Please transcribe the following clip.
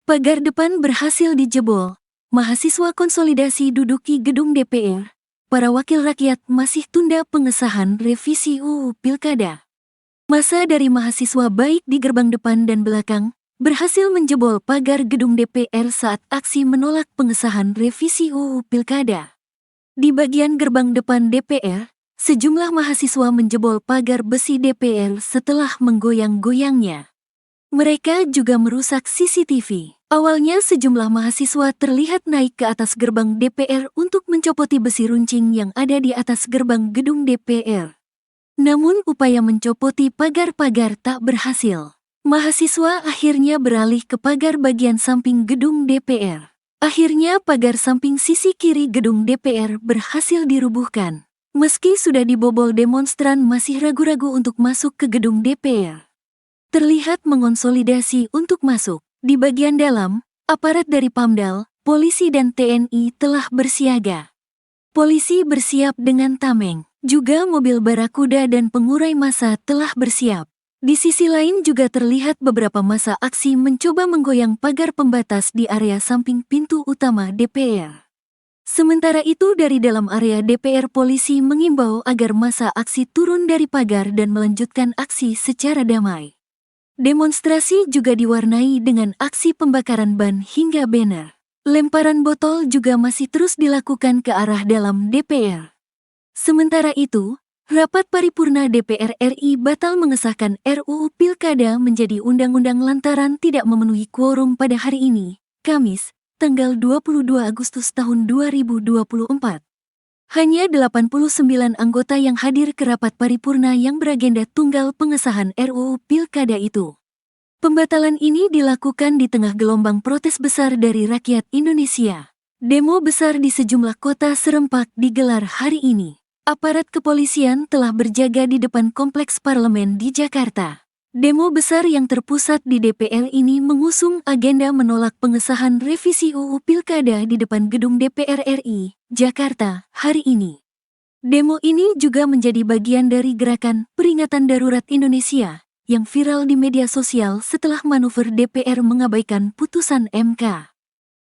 Pagar depan berhasil dijebol. Mahasiswa konsolidasi duduki gedung DPR. Para wakil rakyat masih tunda pengesahan revisi UU Pilkada. Massa dari mahasiswa baik di gerbang depan dan belakang berhasil menjebol pagar gedung DPR saat aksi menolak pengesahan revisi UU Pilkada. Di bagian gerbang depan DPR, sejumlah mahasiswa menjebol pagar besi DPR setelah menggoyang-goyangnya. Mereka juga merusak CCTV. Awalnya sejumlah mahasiswa terlihat naik ke atas gerbang DPR untuk mencopoti besi runcing yang ada di atas gerbang gedung DPR. Namun upaya mencopoti pagar-pagar tak berhasil. Mahasiswa akhirnya beralih ke pagar bagian samping gedung DPR. Akhirnya pagar samping sisi kiri gedung DPR berhasil dirubuhkan. Meski sudah dibobol, demonstran masih ragu-ragu untuk masuk ke gedung DPR. Terlihat mengonsolidasi untuk masuk. Di bagian dalam, aparat dari Pamdal, polisi dan TNI telah bersiaga. Polisi bersiap dengan tameng. Juga mobil barakuda dan pengurai massa telah bersiap. Di sisi lain juga terlihat beberapa massa aksi mencoba menggoyang pagar pembatas di area samping pintu utama DPR. Sementara itu dari dalam area DPR, polisi mengimbau agar massa aksi turun dari pagar dan melanjutkan aksi secara damai. Demonstrasi juga diwarnai dengan aksi pembakaran ban hingga banner. Lemparan botol juga masih terus dilakukan ke arah dalam DPR. Sementara itu, rapat paripurna DPR RI batal mengesahkan RUU Pilkada menjadi undang-undang lantaran tidak memenuhi quorum pada hari ini, Kamis, tanggal 22 Agustus tahun 2024. Hanya 89 anggota yang hadir ke rapat paripurna yang beragenda tunggal pengesahan RUU Pilkada itu. Pembatalan ini dilakukan di tengah gelombang protes besar dari rakyat Indonesia. Demo besar di sejumlah kota serempak digelar hari ini. Aparat kepolisian telah berjaga di depan kompleks parlemen di Jakarta. Demo besar yang terpusat di DPR ini mengusung agenda menolak pengesahan revisi UU Pilkada di depan gedung DPR RI, Jakarta, hari ini. Demo ini juga menjadi bagian dari gerakan Peringatan Darurat Indonesia yang viral di media sosial setelah manuver DPR mengabaikan putusan MK.